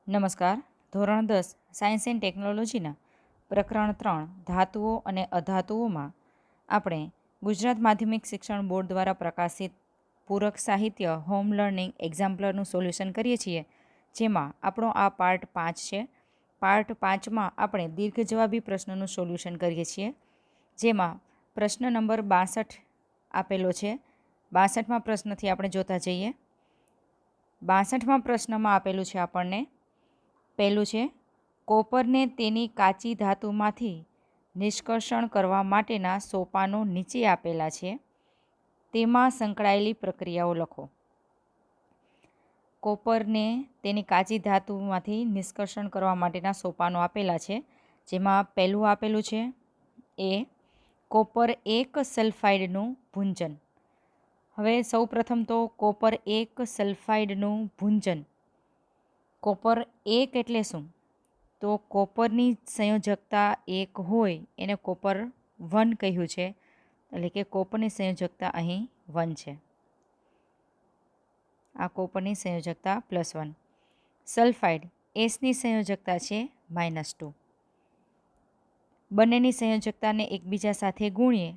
નમસ્કાર. ધોરણ 10 science and ટેકનોલોજીના પ્રકરણ 3 ધાતુઓ અને અધાતુઓમાં આપણે ગુજરાત માધ્યમિક શિક્ષણ બોર્ડ દ્વારા પ્રકાશિત પૂરક સાહિત્ય હોમ લર્નિંગ એક્ઝામ્પલરનું સોલ્યુશન કરીએ છીએ, જેમાં આપણો આ પાર્ટ 5 છે. પાર્ટ 5માં આપણે દીર્ઘ જવાબી પ્રશ્નનું સોલ્યુશન કરીએ છીએ, જેમાં પ્રશ્ન નંબર 62 આપેલો છે. 62માં પ્રશ્નથી આપણે જોતા જઈએ. 62માં પ્રશ્નમાં આપેલું છે આપણને, પહેલું છે, કોપરને તેની કાચી ધાતુમાંથી નિષ્કર્ષણ કરવા માટેના સોપાનો નીચે આપેલા છે, તેમાં સંકળાયેલી પ્રક્રિયાઓ લખો. કોપરને તેની કાચી ધાતુમાંથી નિષ્કર્ષણ કરવા માટેના સોપાનો આપેલા છે, જેમાં પહેલું આપેલું છે એ કોપર 1 સલ્ફાઇડનું ભૂંજન. હવે સૌ પ્રથમ તો કોપર 1 સલ્ફાઇડનું ભૂંજન. કોપર 1 એટલે શું? તો કોપરની સંયોજકતા 1 હોય એને કોપર 1 કહ્યું છે, એટલે કે કોપરની સંયોજકતા અહીં 1 છે. આ કોપરની સંયોજકતા +1. સલ્ફાઇડ એસની સંયોજકતા છે -2. બંનેની સંયોજકતાને એકબીજા સાથે ગુણીએ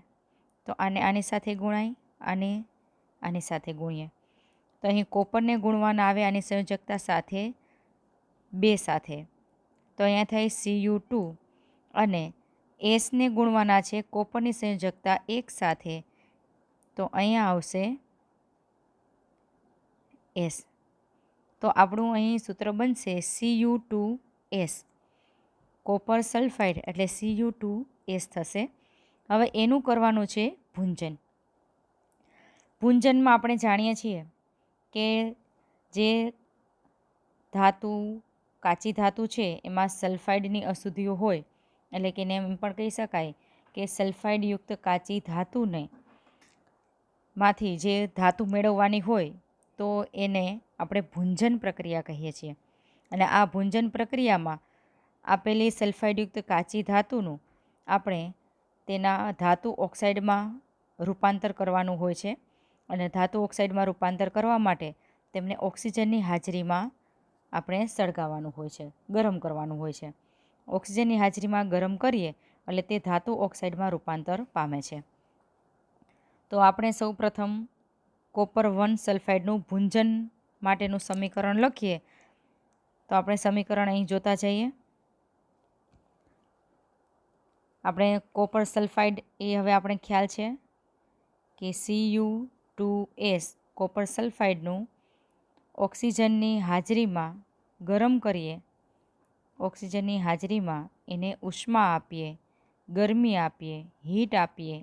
તો આને આની સાથે ગુણાય, આને આની સાથે ગુણીએ તો અહીં કોપરને ગુણવાના આવે આની સંયોજકતા સાથે 2 સાથે, તો અહીંયા થાય Cu2, અને એસને ગુણવાના છે કોપરની સંયોજકતા 1 સાથે, તો અહીંયા આવશે S. તો આપણું અહીં સૂત્ર બનશે Cu2S. કોપર સલ્ફાઇડ એટલે Cu2S થશે. હવે એનું કરવાનું છે ભૂંજન. ભૂંજનમાં આપણે જાણીએ છીએ કે જે ધાતુ કાચી ધાતુ છે એમાં સલ્ફાઇડની અશુદ્ધિઓ હોય, એટલે કે એને એમ પણ કહી શકાય કે સલ્ફાઇડયુક્ત કાચી ધાતુને માંથી જે ધાતુ મેળવવાની હોય તો એને આપણે ભૂંજન પ્રક્રિયા કહીએ છીએ. અને આ ભૂંજન પ્રક્રિયામાં આપેલી સલ્ફાઇડયુક્ત કાચી ધાતુનું આપણે તેના ધાતુ ઓક્સાઇડમાં રૂપાંતર કરવાનું હોય છે, અને ધાતુ ઓક્સાઇડમાં રૂપાંતર કરવા માટે તેમને ઓક્સિજનની હાજરીમાં આપણે સળગાવવાનું હોય છે, ગરમ કરવાનું હોય છે. ઓક્સિજનની હાજરીમાં ગરમ કરીએ એટલે તે ધાતુ ઓક્સાઇડમાં રૂપાંતર પામે છે. તો આપણે સૌ પ્રથમ કોપર 1 સલ્ફાઇડનું ભૂંજન માટેનું સમીકરણ લખીએ. તો આપણે સમીકરણ અહીં જોતા જઈએ. આપણે કોપર સલ્ફાઇડ એ હવે આપણે ખ્યાલ છે કે Cu2S કોપર સલ્ફાઇડનું ઓક્સિજનની હાજરીમાં ગરમ કરીએ, ઓક્સિજનની હાજરીમાં એને ઉષ્મા આપીએ, ગરમી આપીએ, હીટ આપીએ,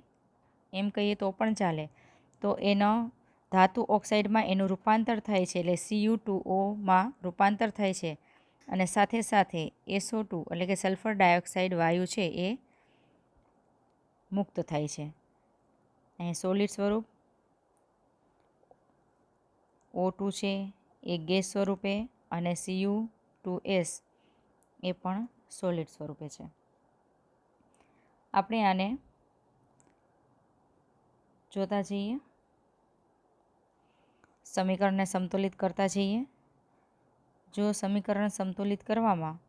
એમ કહીએ તો પણ ચાલે. તો એનો ધાતુ ઓક્સાઇડમાં એનું રૂપાંતર થાય છે, એટલે Cu2O રૂપાંતર થાય છે, અને સાથે સાથે SO2 એટલે કે સલ્ફર ડાયોક્સાઇડ વાયુ છે એ મુક્ત થાય છે. અહીં સોલિડ સ્વરૂપ O2 છે એ ગેસ સ્વરૂપે, અને Cu2S એ પણ સોલિડ સ્વરૂપે છે. આપણે આને જોતા જઈએ, સમીકરણને સંતુલિત કરતા જઈએ. જો સમીકરણ સંતુલિત કરવામાં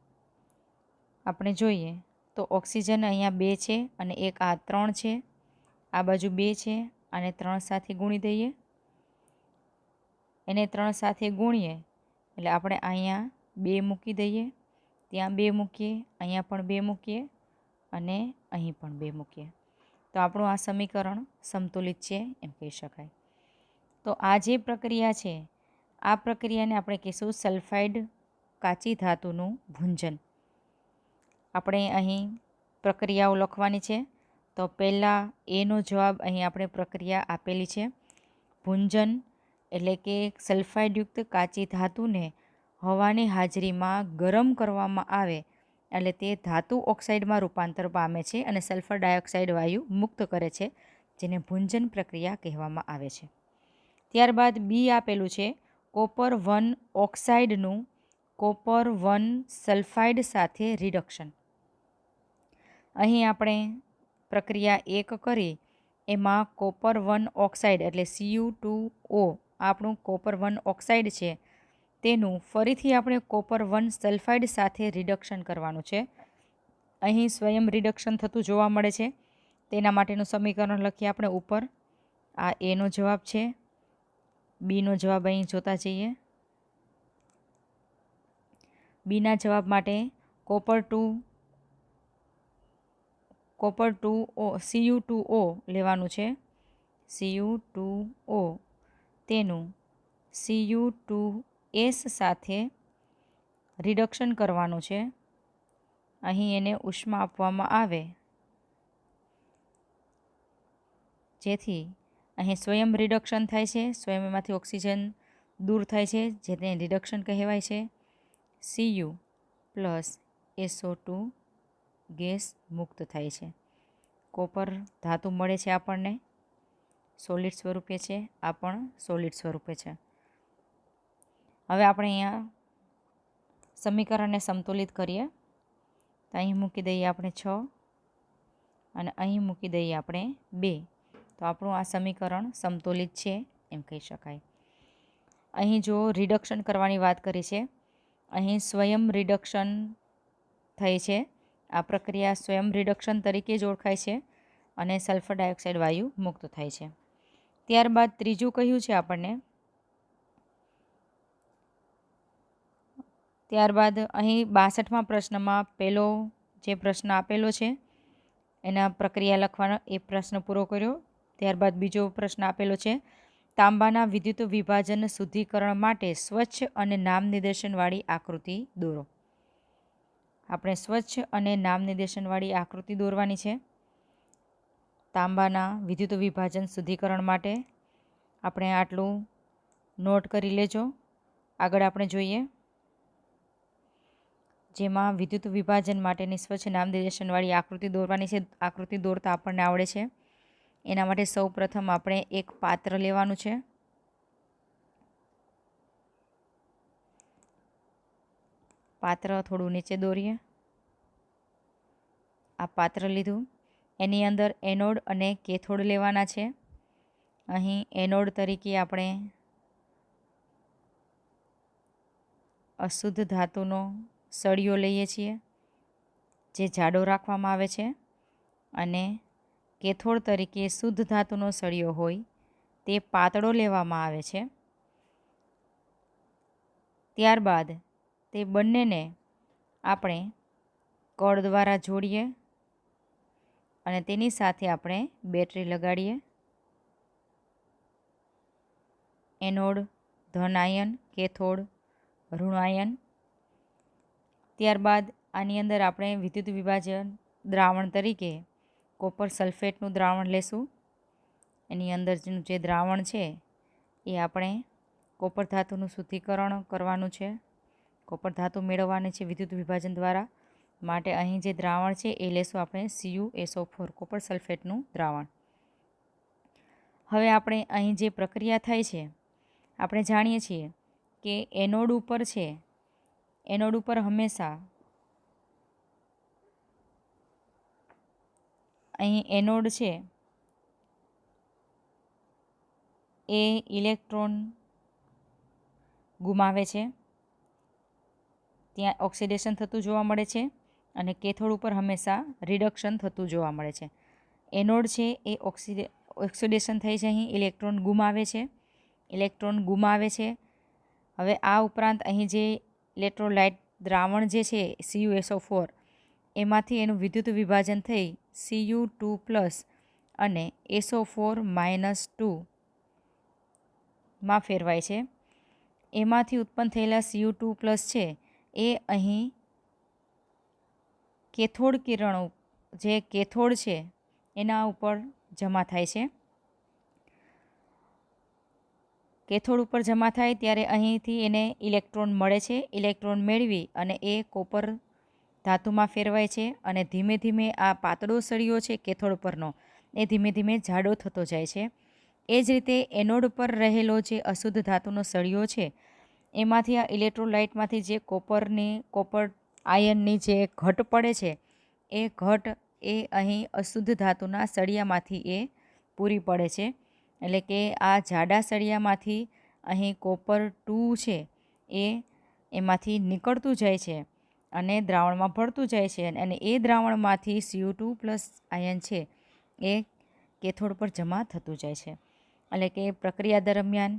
આપણે જોઈએ તો ઓક્સિજન અહીંયા 2 છે અને એક આ 3 છે, આ બાજુ 2 છે અને 3 સાથે ગુણી દઈએ. એને 3 સાથે ગુણીએ એટલે આપણે અહીંયા 2 મૂકી દઈએ, ત્યાં 2 મૂકીએ, અહીંયા પણ 2 મૂકીએ, અને અહીં પણ 2 મૂકીએ, તો આપણું આ સમીકરણ સંતુલિત છે એમ કહી શકાય. તો આ જે પ્રક્રિયા છે આ પ્રક્રિયાને આપણે કહીશું સલ્ફાઇડ કાચી ધાતુનું ભૂંજન. આપણે અહીં પ્રક્રિયાઓ લખવાની છે. તો પહેલાં એનો જવાબ અહીં આપણે પ્રક્રિયા આપેલી છે. ભૂંજન એટલે કે સલ્ફાઇડયુક્ત કાચી ધાતુને હવાની હાજરીમાં ગરમ કરવામાં આવે એટલે તે ધાતુ ઓક્સાઇડમાં રૂપાંતર પામે છે અને સલ્ફર ડાયોક્સાઇડ વાયુ મુક્ત કરે છે, જેને ભૂંજન પ્રક્રિયા કહેવામાં આવે છે. ત્યારબાદ બી આપેલું છે કોપર 1 ઓક્સાઇડનું કોપર 1 સલ્ફાઇડ સાથે રિડક્શન. અહીં આપણે પ્રક્રિયા 1 કરી એમાં કોપર 1 ઓક્સાઇડ એટલે Cu2O આપણું કોપર 1 ઓક્સાઇડ છે તેનું ફરીથી આપણે કોપર 1 સલ્ફાઇડ સાથે રિડક્શન કરવાનું છે. અહીં સ્વયં રિડક્શન થતું જોવા મળે છે. તેના માટેનું સમીકરણ લખીએ આપણે ઉપર. આ એનો જવાબ છે. બીનો જવાબ અહીં જોતા જઈએ. બીના જવાબ માટે કોપર 2 Cu2O લેવાનું છે. Cu2O તેનું Cu2S સાથે રિડક્શન કરવાનું છે. અહીં એને ઉષ્મા આપવામાં આવે જેથી અહીં સ્વયં રિડક્શન થાય છે. સ્વયં એમાંથી ઓક્સિજન દૂર થાય છે, જેને રિડક્શન કહેવાય છે. Cu + SO2 ગેસ મુક્ત થાય છે. કોપર ધાતુ મળે છે આપણને સોલિડ સ્વરૂપે છે. આ પણ સોલિડ સ્વરૂપે છે. હવે આપણે અહીંયા સમીકરણને સમતુલિત કરીએ. તો અહીં મૂકી દઈએ આપણે 6 અને અહીં મૂકી દઈએ આપણે 2. તો આપણું આ સમીકરણ સમતુલિત છે એમ કહી શકાય. અહીં જો રિડક્શન કરવાની વાત કરી છે, અહીં સ્વયં રિડક્શન થઈ છે. આ પ્રક્રિયા સ્વયં રિડક્શન તરીકે જ ઓળખાય છે અને સલ્ફર ડાયોક્સાઇડ વાયુ મુક્ત થાય છે. ત્યારબાદ ત્રીજું કહ્યું છે આપણને. ત્યારબાદ અહીં 62મા પ્રશ્નમાં પહેલો જે પ્રશ્ન આપેલો છે એના પ્રક્રિયા લખવાનો, એ પ્રશ્ન પૂરો કર્યો. ત્યારબાદ બીજો પ્રશ્ન આપેલો છે, તાંબાના વિદ્યુત વિભાજન શુદ્ધિકરણ માટે સ્વચ્છ અને નામ નિર્દેશનવાળી આકૃતિ દોરો. આપણે સ્વચ્છ અને નામ નિર્દેશનવાળી આકૃતિ દોરવાની છે. તાંબાના વિદ્યુત વિભાજન શુદ્ધિકરણ માટે આપણે આટલું નોટ કરી લેજો. આગળ આપણે જોઈએ, જેમાં વિદ્યુત વિભાજન માટેની સ્વચ્છ નામ નિર્દેશનવાળી આકૃતિ દોરવાની છે. આકૃતિ દોરતા આપણને આવડે છે. એના માટે સૌ પ્રથમ આપણે એક પાત્ર લેવાનું છે. પાત્ર થોડું નીચે દોરીએ. આ પાત્ર લીધું. એની અંદર એનોડ અને કેથોડ લેવાના છે. અહીં એનોડ તરીકે આપણે અશુદ્ધ ધાતુનો સળિયો લઈએ છીએ, જે જાડો રાખવામાં આવે છે, અને કેથોડ તરીકે શુદ્ધ ધાતુનો સળિયો હોય તે પાતળો લેવામાં આવે છે. ત્યારબાદ તે બંનેને આપણે કળ દ્વારા જોડીએ અને તેની સાથે આપણે બેટરી લગાડીએ. એનોડ ધન આયન, કેથોડ ઋણ આયન. ત્યારબાદ આની અંદર આપણે વિદ્યુત વિભાજન દ્રાવણ તરીકે કોપર સલ્ફેટનું દ્રાવણ લેશું. એની અંદરનું જે દ્રાવણ છે એ આપણે કોપર ધાતુનું શુદ્ધિકરણ કરવાનું છે. કોપર ધાતુ મેળવવાની છે વિદ્યુત વિભાજન દ્વારા. માટે અહીં જે દ્રાવણ છે એ લેશું આપણે CuSO4 કોપર સલ્ફેટનું દ્રાવણ. હવે આપણે અહીં જે પ્રક્રિયા થાય છે, આપણે જાણીએ છીએ કે એનોડ ઉપર છે, એનોડ ઉપર હંમેશા અહીં એનોડ છે એ ઇલેક્ટ્રોન ગુમાવે છે, ત્યાં ઓક્સિડેશન થતું જોવા મળે છે, અને કેથોડ ઉપર હંમેશા રિડક્શન થતું જોવા મળે છે. એનોડ છે એ ઓક્સિડેશન થઈ છે, અહીં ઇલેક્ટ્રોન ગુમાવે છે, હવે આ ઉપરાંત અહીં જે ઇલેક્ટ્રોલાઇટ દ્રાવણ જે છે CuSO4 એમાંથી એનું વિદ્યુત વિભાજન થઈ Cu2+ અને SO4-2 માં ફેરવાય છે. એમાંથી ઉત્પન્ન થયેલા Cu2+ છે એ અહીં કેથોડ કિરણો, જે કેથોડ છે એના ઉપર જમા થાય છે. કેથોડ ઉપર જમા થાય ત્યારે અહીંથી એને ઇલેક્ટ્રોન મળે છે. ઇલેક્ટ્રોન મેળવી અને એ કોપર ધાતુમાં ફેરવાય છે, અને ધીમે ધીમે આ પાતળો સળિયો છે કેથોડ પરનો એ ધીમે ધીમે જાડો થતો જાય છે. એ જ રીતે એનોડ પર રહેલો જે અશુદ્ધ ધાતુનો સળિયો છે એમાંથી આ ઇલેક્ટ્રોલાઇટમાંથી જે કોપર આયનની જે ઘટ પડે છે એ ઘટ એ અહીં અશુદ્ધ ધાતુના સળિયામાંથી એ પૂરી પડે છે. એટલે કે આ જાડા સળિયામાંથી અહીં કોપર 2 છે એ એમાંથી નીકળતું જાય છે અને દ્રાવણમાં ભળતું જાય છે અને એ દ્રાવણમાંથી CO2+ આયન છે એ કેથોડ પર જમા થતું જાય છે. એટલે કે પ્રક્રિયા દરમિયાન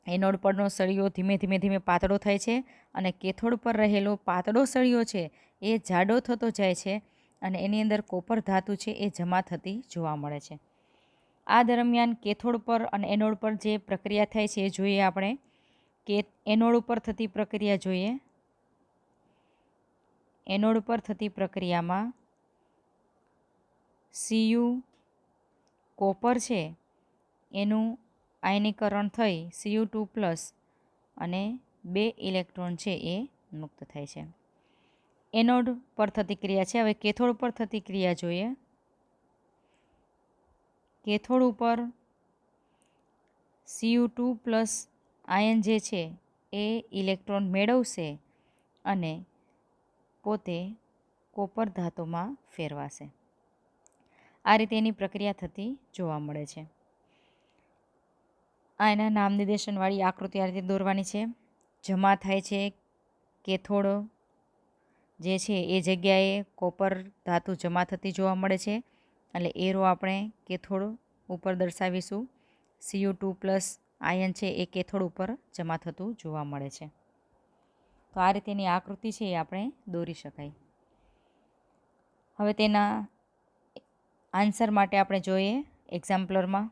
એનોડ પરનો સળિયો ધીમે ધીમે ધીમે પાતળો થાય છે અને કેથોડ પર રહેલો પાતળો સળિયો છે એ જાડો થતો જાય છે અને એની અંદર કોપર ધાતુ છે એ જમા થતી જોવા મળે છે. આ દરમિયાન કેથોડ પર અને એનોડ પર જે પ્રક્રિયા થાય છે એ જોઈએ આપણે. કે એનોડ ઉપર થતી પ્રક્રિયા જોઈએ. એનોડ પર થતી પ્રક્રિયામાં Cu કોપર છે એનું આયનીકરણ થઈ Cu2+ અને 2 ઇલેક્ટ્રોન છે એ મુક્ત થાય છે. એનોડ પર થતી ક્રિયા છે. હવે કેથોડ પર થતી ક્રિયા જોઈએ. કેથોડ ઉપર Cu2+ આયન જે છે એ ઇલેક્ટ્રોન મેળવશે અને પોતે કોપર ધાતુમાં ફેરવાશે. આ રીતે એની પ્રક્રિયા થતી જોવા મળે છે. આ એના નામ નિર્દેશનવાળી આકૃતિ આ રીતે દોરવાની છે. જમા થાય છે કેથોડ જે છે એ જગ્યાએ કોપર ધાતુ જમા થતી જોવા મળે છે. એટલે એરો આપણે કેથોડ ઉપર દર્શાવીશું. Cu2+ આયન છે એ કેથોડ ઉપર જમા થતું જોવા મળે છે. તો આ રીતેની આકૃતિ છે એ આપણે દોરી શકાય. હવે તેના આન્સર માટે આપણે જોઈએ એક્ઝામ્પલરમાં.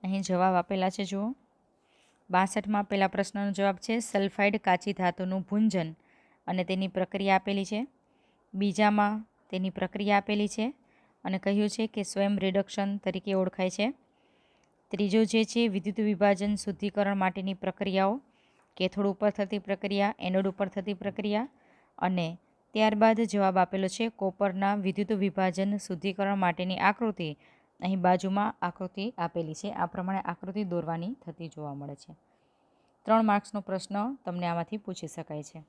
અહીં જવાબ આપેલા છે જુઓ. 62માં પહેલા પ્રશ્નનો જવાબ છે સલ્ફાઇડ કાચી ધાતુનું ભૂંજન અને તેની પ્રક્રિયા આપેલી છે. બીજામાં તેની પ્રક્રિયા આપેલી છે અને કહ્યું છે કે સ્વયં રિડક્શન તરીકે ઓળખાય છે. ત્રીજો જે છે વિદ્યુત વિભાજન શુદ્ધિકરણ માટેની પ્રક્રિયાઓ. કેથોડ ઉપર થતી પ્રક્રિયા, એનોડ ઉપર થતી પ્રક્રિયા અને ત્યારબાદ જવાબ આપેલો છે કોપરના વિદ્યુત વિભાજન શુદ્ધિકરણ માટેની આકૃતિ. અહીં બાજુમાં આકૃતિ આપેલી છે. આ પ્રમાણે આકૃતિ દોરવાની થતી જોવા મળે છે. 3 માર્ક્સનો પ્રશ્ન તમને આમાંથી પૂછી શકાય છે.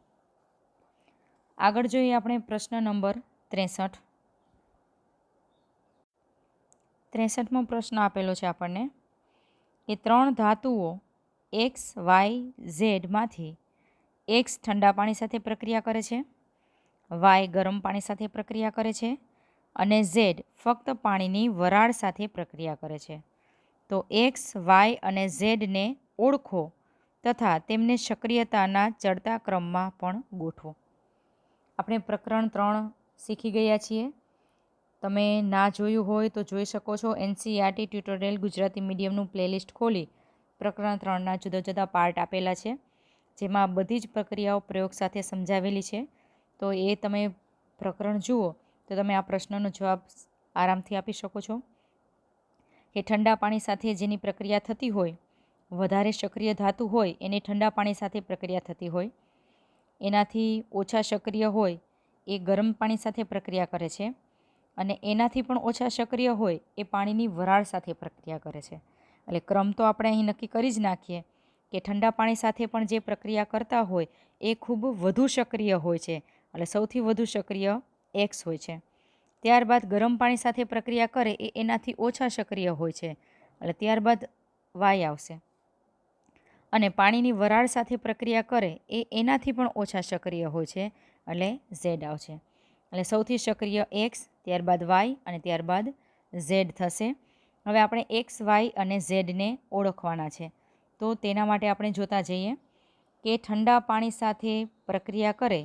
આગળ જોઈએ આપણે પ્રશ્ન નંબર 63. 63મો પ્રશ્ન આપેલો છે આપણને કે 3 ધાતુઓ X, Y, Z માંથી X ઠંડા પાણી સાથે પ્રક્રિયા કરે છે, Y ગરમ પાણી સાથે પ્રક્રિયા કરે છે અને Z ફક્ત પાણીની વરાળ સાથે પ્રક્રિયા કરે છે. તો X, Y અને Zને ઓળખો તથા તેમને સક્રિયતાના ચડતા ક્રમમાં પણ ગોઠવો. આપણે પ્રકરણ 3 શીખી ગયા છીએ. તમે ના જોયું હોય તો જોઈ શકો છો. NCERT ટ્યુટોરિયલ ગુજરાતી મીડિયમનું પ્લેલિસ્ટ ખોલી પ્રકરણ 3ના જુદા જુદા પાર્ટ આપેલા છે જેમાં બધી જ પ્રક્રિયાઓ પ્રયોગ સાથે સમજાવેલી છે. તો એ તમે પ્રકરણ જુઓ તો તમે આ પ્રશ્નનો જવાબ આરામથી આપી શકો છો. કે ઠંડા પાણી સાથે જેની પ્રક્રિયા થતી હોય, વધારે સક્રિય ધાતુ હોય એની ઠંડા પાણી સાથે પ્રક્રિયા થતી હોય, એનાથી ઓછા સક્રિય હોય એ ગરમ પાણી સાથે પ્રક્રિયા કરે છે અને એનાથી પણ ઓછા સક્રિય હોય એ પાણીની વરાળ સાથે પ્રક્રિયા કરે છે. એટલે ક્રમ તો આપણે અહીં નક્કી કરી જ નાખીએ કે ઠંડા પાણી સાથે પણ જે પ્રક્રિયા કરતા હોય એ ખૂબ વધુ સક્રિય હોય છે. એટલે સૌથી વધુ સક્રિય X હોય છે. ત્યારબાદ ગરમ પાણી સાથે પ્રક્રિયા કરે એ એનાથી ઓછા સક્રિય હોય છે. એટલે ત્યારબાદ Y આવશે અને પાણીની વરાળ સાથે પ્રક્રિયા કરે એ એનાથી પણ ઓછા સક્રિય હોય છે. એટલે Z આવશે. એટલે સૌથી સક્રિય X, ત્યારબાદ Y અને ત્યારબાદ Z થશે. હવે આપણે X, Y અને Zને ઓળખવાના છે. તો તેના માટે આપણે જોતા જઈએ કે ઠંડા પાણી સાથે પ્રક્રિયા કરે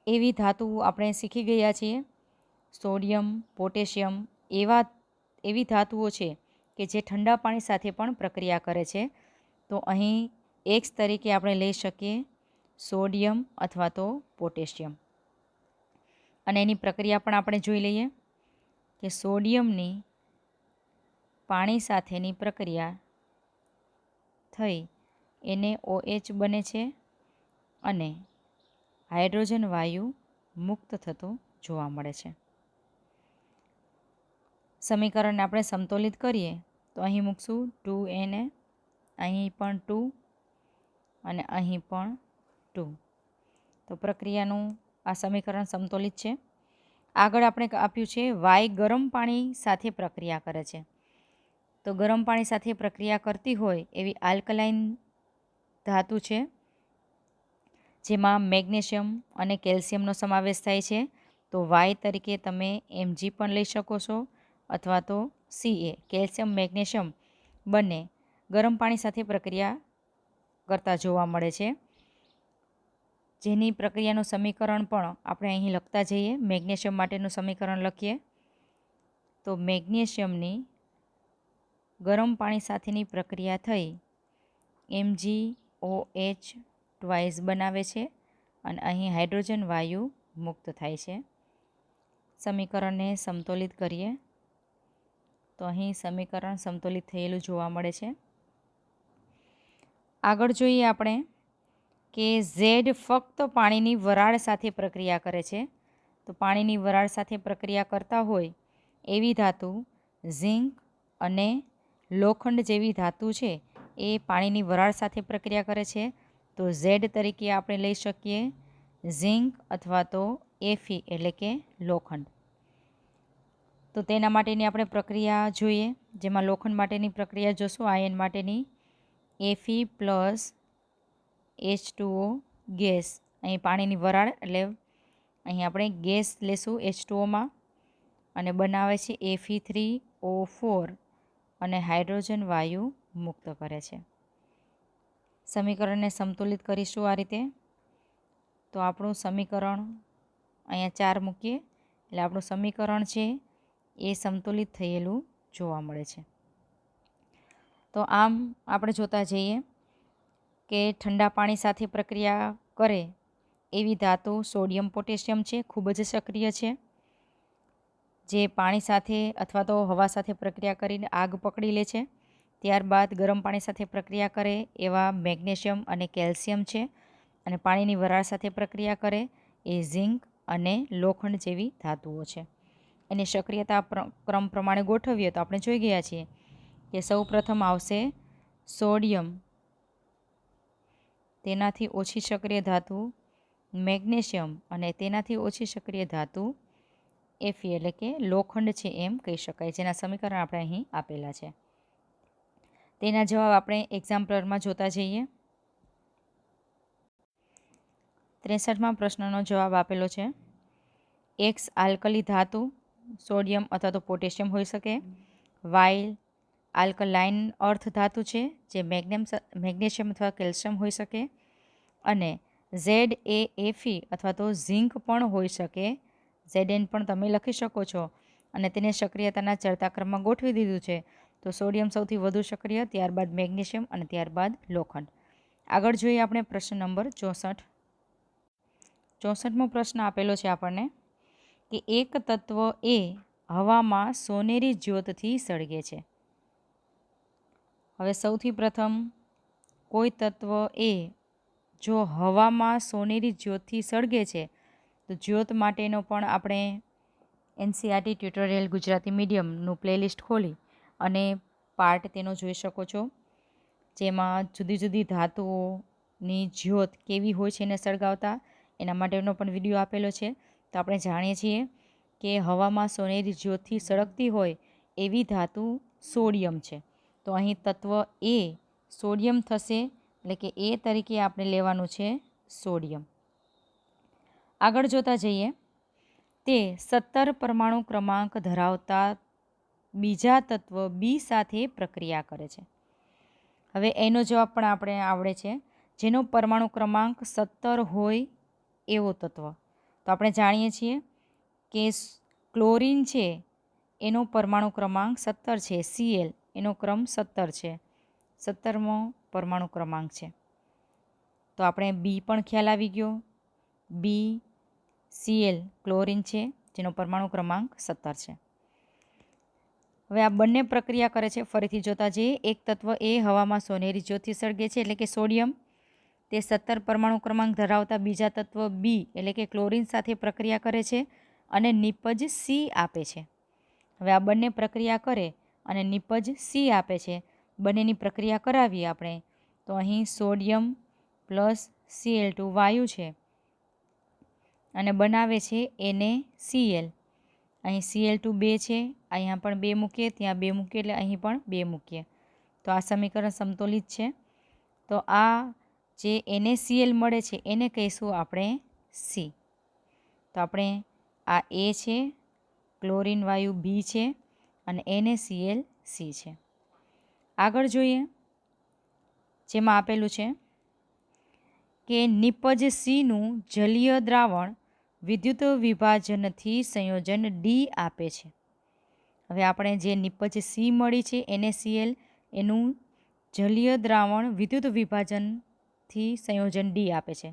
એવી ધાતુ આપણે શીખી ગયા છીએ. સોડિયમ, પોટેશિયમ એવી ધાતુઓ છે કે જે ઠંડા પાણી સાથે પણ પ્રક્રિયા કરે છે. તો અહીં X તરીકે આપણે લઈ શકીએ સોડિયમ અથવા તો પોટેશિયમ. અને એની પ્રક્રિયા પણ આપણે જોઈ લઈએ કે સોડિયમની પાણી સાથેની પ્રક્રિયા થઈ એને OH બને છે અને હાઇડ્રોજન વાયુ મુક્ત થતો જોવા મળે છે. સમીકરણને આપણે સમતોલિત કરીએ તો અહીં મૂકશું 2Na, અહીં પણ 2 અને અહીં પણ 2. તો પ્રક્રિયાનું આ સમીકરણ સમતોલિત છે. આગળ આપણે આપ્યું છે Y ગરમ પાણી સાથે પ્રક્રિયા કરે છે. તો ગરમ પાણી સાથે પ્રક્રિયા કરતી હોય એવી આલ્કલાઇન ધાતુ છે, જેમાં મેગ્નેશિયમ અને કેલ્શિયમનો સમાવેશ થાય છે. તો વાય તરીકે તમે Mg પણ લઈ શકો છો, અથવા તો Ca, કેલ્શિયમ મેગ્નેશિયમ બંને ગરમ પાણી સાથે પ્રક્રિયા કરતા જોવા મળે છે, જેની પ્રક્રિયાનું સમીકરણ પણ આપણે અહીં લખતા જઈએ. મેગ્નેશિયમ માટેનું સમીકરણ લખીએ તો મેગ્નેશિયમની ગરમ પાણી સાથેની પ્રક્રિયા થઈ MgOH ટ્વાઇસ બનાવે છે અને અહીં હાઇડ્રોજન વાયુ મુક્ત થાય છે. સમીકરણને સમતોલિત કરીએ તો અહીં સમીકરણ સમતોલિત થયેલું જોવા મળે છે. આગળ જોઈએ આપણે કે ઝેડ ફક્ત પાણીની વરાળ સાથે પ્રક્રિયા કરે છે. તો પાણીની વરાળ સાથે પ્રક્રિયા કરતા હોય એવી ધાતુ ઝિંક અને લોખંડ જેવી ધાતુ છે એ પાણીની વરાળ સાથે પ્રક્રિયા કરે છે. તો ઝેડ તરીકે આપણે લઈ શકીએ ઝિંક અથવા તો Fe એટલે કે લોખંડ. તો તેના માટેની આપણે પ્રક્રિયા જોઈએ, જેમાં લોખંડ માટેની પ્રક્રિયા જોશું. આયન માટેની Fe પ્લસ H2O ગેસ, અહીં પાણીની વરાળ એટલે અહીં આપણે ગેસ લેશું H2Oમાં અને બનાવે છે Fe3O4 અને હાઇડ્રોજન વાયુ મુક્ત કરે છે. સમીકરણને સમતુલિત કરીશું આ રીતે. તો આપણું સમીકરણ અહીંયા 4 મૂકીએ એટલે આપણું સમીકરણ છે એ સમતુલિત થયેલું જોવા મળે છે. તો આમ આપણે જોતા જઈએ કે ઠંડા પાણી સાથે પ્રક્રિયા કરે એવી ધાતુ સોડિયમ પોટેશિયમ છે, ખૂબ જ સક્રિય છે, જે પાણી સાથે અથવા તો હવા સાથે પ્રક્રિયા કરીને આગ પકડી લે છે. ત્યારબાદ ગરમ પાણી સાથે પ્રક્રિયા કરે એવા મેગ્નેશિયમ અને કેલ્શિયમ છે, અને પાણીની વરાળ સાથે પ્રક્રિયા કરે એ ઝિંક અને લોખંડ જેવી ધાતુઓ છે. એની સક્રિયતા ક્રમ પ્રમાણે ગોઠવીએ તો આપણે જોઈ ગયા છીએ કે સૌ પ્રથમ આવશે સોડિયમ, તેનાથી ઓછી સક્રિય ધાતુ મેગ્નેશિયમ અને તેનાથી ઓછી સક્રિય ધાતુ Fe એટલે કે લોખંડ છે એમ કહી શકાય, જેના સમીકરણ આપણે અહીં આપેલા છે. તેના જવાબ આપણે એક્ઝામ્પલરમાં જોતા જઈએ. 63મા પ્રશ્નનો જવાબ આપેલો છે. એક્સ આલ્કલી ધાતુ સોડિયમ અથવા તો પોટેશિયમ હોઈ શકે. વાય આલ્કલાઇન અર્થ ધાતુ છે, જે મેગ્નેશિયમ અથવા કેલ્શિયમ હોઈ શકે. અને ઝેડ એ Fe અથવા તો ઝિંક પણ હોઈ શકે. Zn પણ તમે લખી શકો છો અને તેને સક્રિયતાના ચડતા ક્રમમાં ગોઠવી દીધું છે. તો સોડિયમ સૌથી વધુ સક્રિય, ત્યારબાદ મેગ્નેશિયમ અને ત્યારબાદ લોખંડ. આગળ જોઈએ આપણે પ્રશ્ન નંબર 64. 64મો પ્રશ્ન આપેલો છે આપણને કે એક તત્વ એ હવામાં સોનેરી જ્યોતથી સળગે છે. હવે સૌથી પ્રથમ કોઈ તત્વ એ જો હવામાં સોનેરી જ્યોતથી સળગે છે તો જ્યોત માટેનો પણ આપણે NCERT ટ્યુટોરિયલ ગુજરાતી મીડિયમનું પ્લેલિસ્ટ ખોલી અને પાર્ટ તેનો જોઈ શકો છો, જેમાં જુદી જુદી ધાતુઓની જ્યોત કેવી હોય છે એને સળગાવતા એના માટેનો પણ વિડીયો આપેલો છે. તો આપણે જાણીએ છીએ કે હવામાં સોનેરી જ્યોતથી સળગતી હોય એવી ધાતુ સોડિયમ છે. તો અહીં તત્વ એ સોડિયમ થશે, એટલે કે એ તરીકે આપણે લેવાનું છે સોડિયમ. આગળ જોતા જઈએ, તે 17 પરમાણુ ક્રમાંક ધરાવતા બીજા તત્વ બી સાથે પ્રક્રિયા કરે છે. હવે એનો જવાબ પણ આપણે આવડે છે, જેનો પરમાણુ ક્રમાંક 17 હોય એવો તત્વ. તો આપણે જાણીએ છીએ કે ક્લોરીન છે એનો પરમાણુ ક્રમાંક 17 છે, Cl એનો ક્રમ 17 છે, 17મો પરમાણુ ક્રમાંક છે. તો આપણે બી પણ ખ્યાલ આવી ગયો. બી Cl ક્લોરીન છે, જેનો પરમાણુ ક્રમાંક 17 છે. હવે આ બંને પ્રક્રિયા કરે છે. ફરીથી જોતા જઈએ, એક તત્વ એ હવામાં સોનેરી જ્યોતથી સળગે છે એટલે કે સોડિયમ, તે 17 પરમાણુ ક્રમાંક ધરાવતા બીજા તત્વ બી એટલે કે ક્લોરીન સાથે પ્રક્રિયા કરે છે અને નિપજ સી આપે છે. હવે આ બંને પ્રક્રિયા કરે અને નિપજ સી આપે છે. બંનેની પ્રક્રિયા કરાવીએ આપણે તો અહીં સોડિયમ પ્લસ Cl2 વાયુ છે અને બનાવે છે NaCl. અહીં Cl2 2 છે અહીંયા પણ 2 મૂકીએ, ત્યાં 2 મૂકીએ એટલે અહીં પણ 2 મૂકીએ. તો આ સમીકરણ સમતોલિત છે. તો આ જે NaCl મળે છે એને કહીશું આપણે C. તો આપણે આ A છે, ક્લોરીન વાયુ B છે અને NaCl C છે. આગળ જોઈએ, જેમાં આપેલું છે કે નિપજ Cનું જલીય દ્રાવણ વિદ્યુત વિભાજનથી સંયોજન D આપે છે. હવે આપણે જે નિપજ C મળી છે NaCl, એનું જલીય દ્રાવણ વિદ્યુત વિભાજનથી સંયોજન D આપે છે.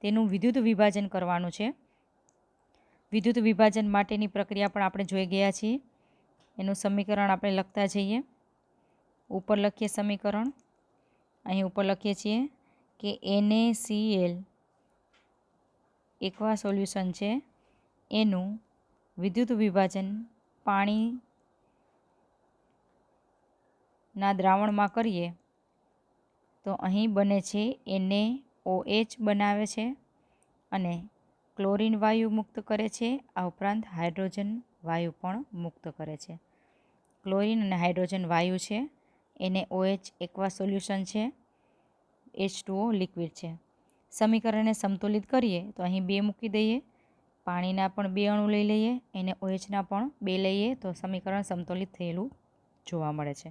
તેનું વિદ્યુત વિભાજન કરવાનું છે. વિદ્યુત વિભાજન માટેની પ્રક્રિયા પણ આપણે જોઈ ગયા છીએ. એનું સમીકરણ આપણે લખતા જઈએ. ઉપર લખીએ સમીકરણ. અહીં ઉપર લખીએ છીએ કે NaCl એકવા સોલ્યુશન છે, એનું વિદ્યુત વિભાજન પાણીના દ્રાવણમાં કરીએ તો અહીં બને છે NaOH બનાવે છે અને ક્લોરીન વાયુ મુક્ત કરે છે. આ ઉપરાંત હાઇડ્રોજન વાયુ પણ મુક્ત કરે છે. ક્લોરીન અને હાઇડ્રોજન વાયુ છે, NaOH એકવા સોલ્યુશન છે, H2O લિક્વિડ છે. સમીકરણને સમતોલિત કરીએ તો અહીં 2 મૂકી દઈએ, પાણીના પણ 2 અણુ લઈ લઈએ, NaOHના પણ 2 લઈએ તો સમીકરણ સમતોલિત થયેલું જોવા મળે છે.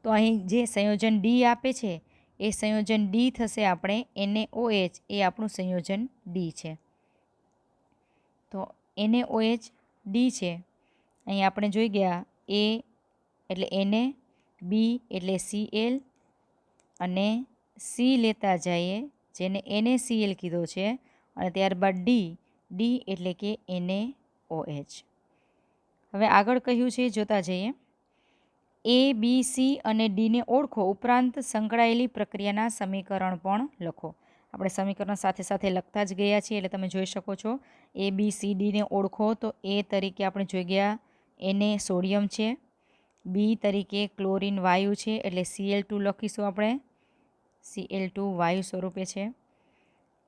તો અહીં જે સંયોજન D આપે છે એ સંયોજન D થશે આપણે NaOH, એ આપણું સંયોજન D છે. તો NaOH D છે. અહીં આપણે જોઈ ગયા A એટલે Na, B એટલે Cl અને C લેતા જઈએ જેને NaCl કીધો છે અને ત્યારબાદ D એટલે કે NaOH. હવે આગળ કહ્યું છે જોતા જઈએ. A, B, C અને Dને ઓળખો, ઉપરાંત સંકળાયેલી પ્રક્રિયાના સમીકરણ પણ લખો. આપણે સમીકરણ સાથે સાથે લખતા જ ગયા છીએ એટલે તમે જોઈ શકો છો. A, B, C, Dને ઓળખો તો A તરીકે આપણે જોઈ ગયા Na સોડિયમ છે, B તરીકે ક્લોરીન વાયુ છે એટલે Cl2 લખીશું આપણે, Cl2 વાયુ સ્વરૂપે છે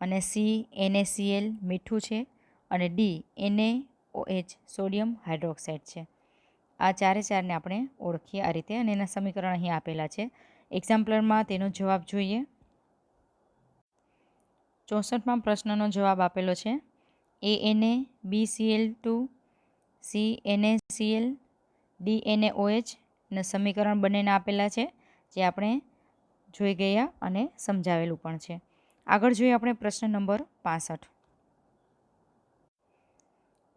અને C NaCl મીઠું છે અને D NaOH સોડિયમ હાઇડ્રોક્સાઇડ છે. આ ચારને આપણે ઓળખીએ આ રીતે અને એના સમીકરણ અહીં આપેલા છે. એક્ઝામ્પલરમાં તેનો જવાબ જોઈએ. 64માં પ્રશ્નનો જવાબ આપેલો છે Na BCl2 C NaCl D NaOH ના સમીકરણ બંનેના આપેલા છે, જે આપણે જોઈ ગયા અને સમજાવેલું પણ છે. આગળ જોઈએ આપણે પ્રશ્ન નંબર 65.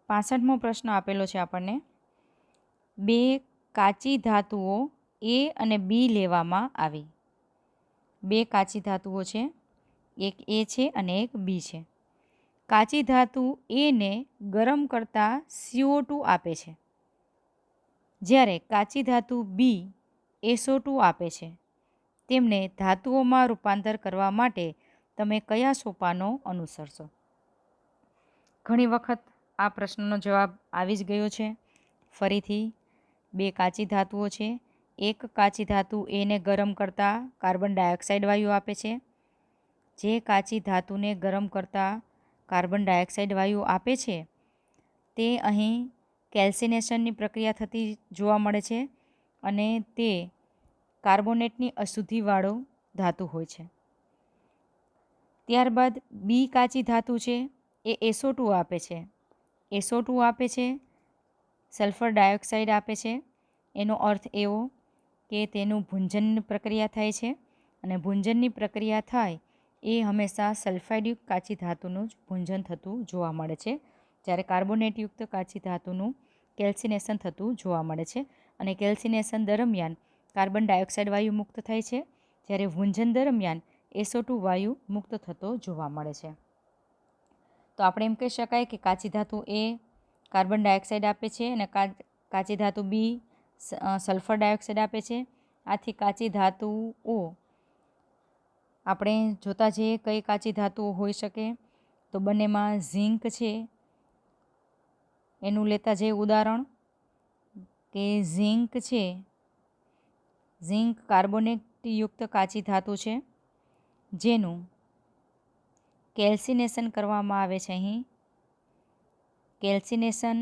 65મો પ્રશ્ન આપેલો છે આપણને. 2 કાચી ધાતુઓ A અને B લેવામાં આવી. 2 કાચી ધાતુઓ છે, એક A છે અને એક B છે. કાચી ધાતુ A ને ગરમ કરતાં CO2 આપે છે, જ્યારે કાચી ધાતુ B SO2 આપે છે. તેમને ધાતુઓમાં રૂપાંતર કરવા માટે તમે કયા સોપાનો અનુસરશો? ઘણી વખત આ પ્રશ્નનો જવાબ આવી જ ગયો છે. ફરીથી 2 કાચી ધાતુઓ છે, એક કાચી ધાતુ એને ગરમ કરતાં કાર્બન ડાયોક્સાઇડ વાયુ આપે છે. જે કાચી ધાતુને ગરમ કરતાં કાર્બન ડાયોક્સાઇડ વાયુ આપે છે તે અહીં કેલ્સિનેશનની પ્રક્રિયા થતી જોવા મળે છે અને તે કાર્બોનેટની અશુદ્ધિવાળો ધાતુ હોય છે. ત્યારબાદ B કાચી ધાતુ છે એ SO2 આપે છે. SO2 આપે છે, સલ્ફર ડાયોક્સાઇડ આપે છે. એનો અર્થ એવો કે તેનું ભૂંજન પ્રક્રિયા થાય છે અને ભૂંજનની પ્રક્રિયા થાય એ હંમેશા સલ્ફાઇડયુક્ત કાચી ધાતુનું જ ભૂંજન થતું જોવા મળે છે, જ્યારે કાર્બોનેટયુક્ત કાચી ધાતુનું કેલ્સિનેશન થતું જોવા મળે છે અને કેલ્સિનેશન દરમિયાન કાર્બન ડાયોક્સાઇડ વાયુ મુક્ત થાય છે, જ્યારે ભૂંજન દરમિયાન SO2 વાયુ મુક્ત થતો જોવા મળે છે. તો આપણે એમ કહી શકાય કે કાચી ધાતુ A કાર્બન ડાયોક્સાઇડ આપે છે અને કાચી ધાતુ B સલ્ફર ડાયોક્સાઇડ આપે છે. આથી કાચી ધાતુઓ આપણે જોતા જઈએ કઈ કાચી ધાતુઓ હોઈ શકે. તો બંનેમાં ઝિંક છે, એનું લેતા જઈએ ઉદાહરણ કે ઝિંક છે, ઝિંક કાર્બોનેટયુક્ત કાચી ધાતુ છે જેનું કેલ્સિનેશન કરવામાં આવે છે. અહીં કેલ્સિનેશન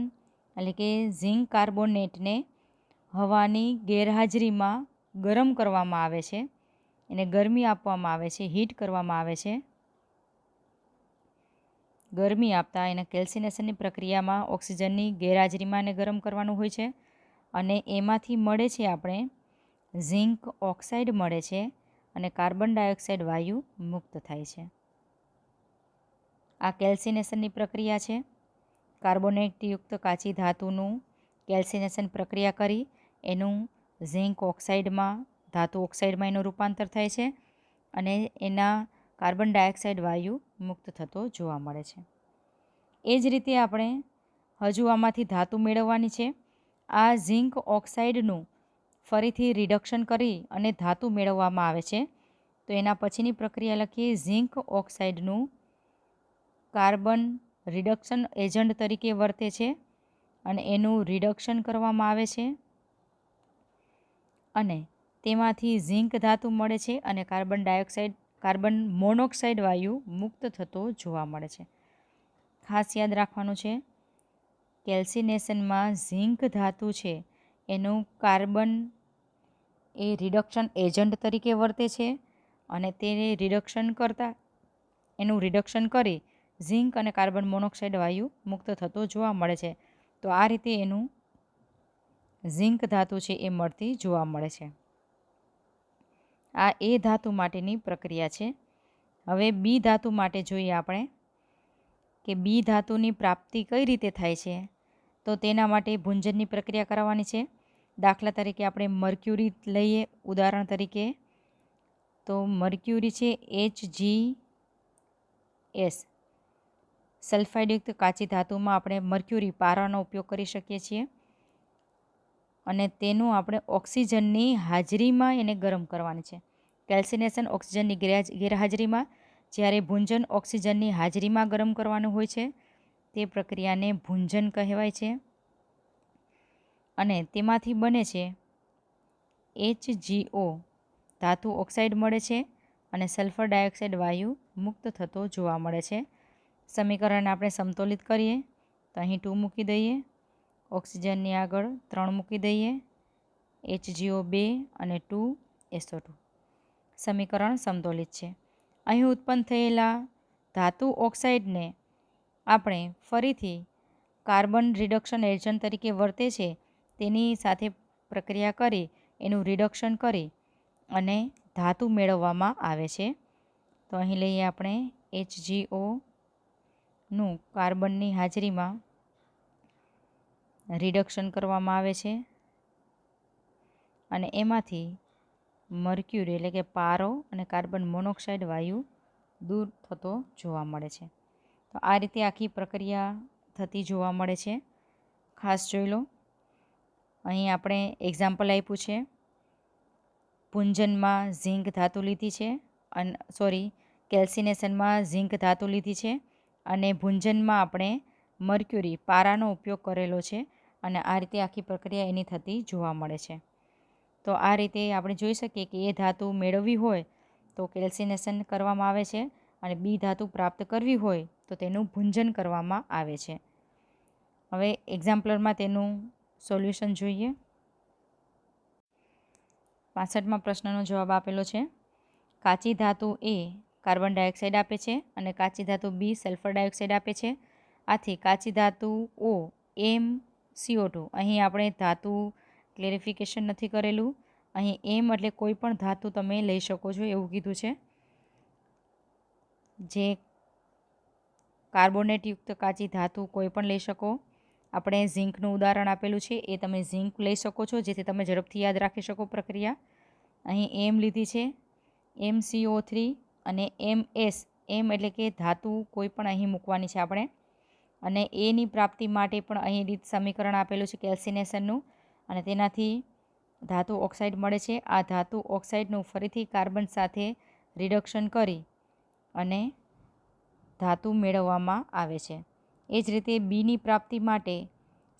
એટલે કે ઝિંક કાર્બોનેટને હવાની ગેરહાજરીમાં ગરમ કરવામાં આવે છે, એને ગરમી આપવામાં આવે છે, હીટ કરવામાં આવે છે. ગરમી આપતા એના કેલ્સિનેશનની પ્રક્રિયામાં ઓક્સિજનની ગેરહાજરીમાં એને ગરમ કરવાનું હોય છે અને એમાંથી મળે છે આપણે ઝિંક ઓક્સાઇડ મળે છે અને કાર્બન ડાયોક્સાઇડ વાયુ મુક્ત થાય છે. આ કેલ્સિનેશનની પ્રક્રિયા છે. કાર્બોનેટયુક્ત કાચી ધાતુનું કેલ્સિનેશન પ્રક્રિયા કરી એનું ઝિંક ઓક્સાઇડમાં ધાતુ ઓક્સાઇડમાં એનું રૂપાંતર થાય છે અને એના કાર્બન ડાયોક્સાઇડ વાયુ મુક્ત થતો જોવા મળે છે. એ જ રીતે આપણે હજુ આમાંથી ધાતુ મેળવવાની છે. આ ઝિંક ઓક્સાઇડનું ફરીથી રિડક્શન કરી અને ધાતુ મેળવવામાં આવે છે. તો એના પછીની પ્રક્રિયા લખીએ. ઝિંક ઓક્સાઇડનું કાર્બન રિડક્શન એજન્ટ તરીકે વર્તે છે અને એનું રિડક્શન કરવામાં આવે છે અને તેમાંથી ઝિંક ધાતુ મળે છે અને કાર્બન મોનોક્સાઇડ વાયુ મુક્ત થતો જોવા મળે છે. ખાસ યાદ રાખવાનું છે, કેલ્સિનેશનમાં ઝિંક ધાતુ છે એનું કાર્બન એ રિડક્શન એજન્ટ તરીકે વર્તે છે અને તેને એનું રિડક્શન કરી ઝિંક અને કાર્બન મોનોક્સાઇડ વાયુ મુક્ત થતો જોવા મળે છે. તો આ રીતે એનું ઝિંક ધાતુ છે એ મળતી જોવા મળે છે. આ એ ધાતુ માટેની પ્રક્રિયા છે. હવે બી ધાતુ માટે જોઈએ આપણે કે બી ધાતુની પ્રાપ્તિ કઈ રીતે થાય છે. તો તેના માટે ભુંજનની પ્રક્રિયા કરાવવાની છે. દાખલા તરીકે આપણે મર્ક્યુરી લઈએ ઉદાહરણ તરીકે. તો મર્ક્યુરી છે HgS સલ્ફાઇડયુક્ત કાચી ધાતુમાં આપણે મર્ક્યુરી પારાનો ઉપયોગ કરી શકીએ છીએ અને તેનું આપણે ઓક્સિજનની હાજરીમાં એને ગરમ કરવાની છે. કેલ્સિનેશન ઓક્સિજનની ગેરહાજરીમાં, જ્યારે ભુંજન ઓક્સિજનની હાજરીમાં ગરમ કરવાનું હોય છે. તે પ્રક્રિયાને ભુંજન કહેવાય છે અને તેમાંથી બને છે HgO ધાતુ ઓક્સાઇડ મળે છે અને સલ્ફર ડાયોક્સાઇડ વાયુ મુક્ત થતો જોવા મળે છે. સમીકરણને આપણે સમતોલિત કરીએ તો અહીં 2 મૂકી દઈએ, ઓક્સિજનની આગળ 3 મૂકી દઈએ, HgO 2 અને 2 SO2. સમીકરણ સમતોલિત છે. અહીં ઉત્પન્ન થયેલા ધાતુ ઓક્સાઇડને આપણે ફરીથી કાર્બન રિડક્શન એજન્ટ તરીકે વર્તે છે તેની સાથે પ્રક્રિયા કરી એનું રિડક્શન કરી અને ધાતુ મેળવવામાં આવે છે. તો અહીં લઈએ આપણે HgOનું કાર્બનની હાજરીમાં રિડક્શન કરવામાં આવે છે અને એમાંથી મર્ક્યુરી એટલે કે પારો અને કાર્બન મોનોક્સાઇડ વાયુ દૂર થતો જોવા મળે છે. તો આ રીતે આખી પ્રક્રિયા થતી જોવા મળે છે. ખાસ જોઈ લો. અહીં આપણે એક્ઝામ્પલ આપ્યું છે. ભુંજનમાં ઝિંક ધાતુ લીધી છે કેલ્સિનેશનમાં ઝિંક ધાતુ લીધી છે અને ભુંજનમાં આપણે મર્ક્યુરી પારાનો ઉપયોગ કરેલો છે અને આ રીતે આખી પ્રક્રિયા એની થતી જોવા મળે છે. તો આ રીતે આપણે જોઈ શકીએ કે એ ધાતુ મેળવવી હોય તો કેલ્સિનેશન કરવામાં આવે છે અને બી ધાતુ પ્રાપ્ત કરવી હોય તો તેનું ભુંજન કરવામાં આવે છે. હવે એક્ઝામ્પલરમાં તેનું સોલ્યુશન જોઈએ. 65મા પ્રશ્નનો જવાબ આપેલો છે. કાચી ધાતુ એ કાર્બન ડાયોક્સાઇડ આપે છે અને કાચી ધાતુ બી સલ્ફર ડાયોક્સાઇડ આપે છે. આથી કાચી ધાતુ O MCO2, અહીં આપણે ધાતુ ક્લેરિફિકેશન નથી કરેલું. અહીં એમ એટલે કોઈ પણ ધાતુ તમે લઈ શકો છો એવું કીધું છે. જે કાર્બોનેટયુક્ત કાચી ધાતુ કોઈ પણ લઈ શકો. આપણે ઝિંકનું ઉદાહરણ આપેલું છે એ તમે ઝિંક લઈ શકો છો જેથી તમે ઝડપથી યાદ રાખી શકો પ્રક્રિયા. અહીં એમ લીધી છે, MCO3 અને MS. એમ એટલે કે ધાતુ કોઈ પણ અહીં મૂકવાની છે આપણે અને એની પ્રાપ્તિ માટે પણ અહીં રીત સમીકરણ આપેલું છે કેલ્સિનેશનનું અને તેનાથી ધાતુ ઓક્સાઇડ મળે છે. આ ધાતુ ઓક્સાઇડનું ફરીથી કાર્બન સાથે રિડક્શન કરી અને ધાતુ મેળવવામાં આવે છે. એ જ રીતે બીની પ્રાપ્તિ માટે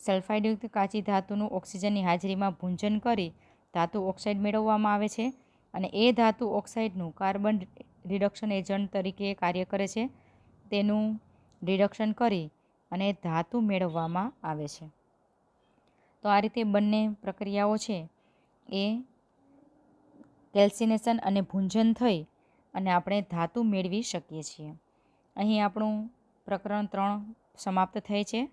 સલ્ફાઇડયુક્ત કાચી ધાતુનું ઓક્સિજનની હાજરીમાં ભુંજન કરી ધાતુ ઓક્સાઇડ મેળવવામાં આવે છે અને એ ધાતુ ઓક્સાઇડનું કાર્બન રિડક્શન એજન્ટ તરીકે કાર્ય કરે છે. તેનું રિડક્શન કરી અને ધાતુ મેળવવામાં આવે છે. તો આ રીતે બંને પ્રક્રિયાઓ છે એ કેલ્સિનેશન અને ભૂંજન થઈ અને આપણે ધાતુ મેળવી શકીએ છીએ. અહીં આપણું પ્રકરણ 3 સમાપ્ત થાય છે.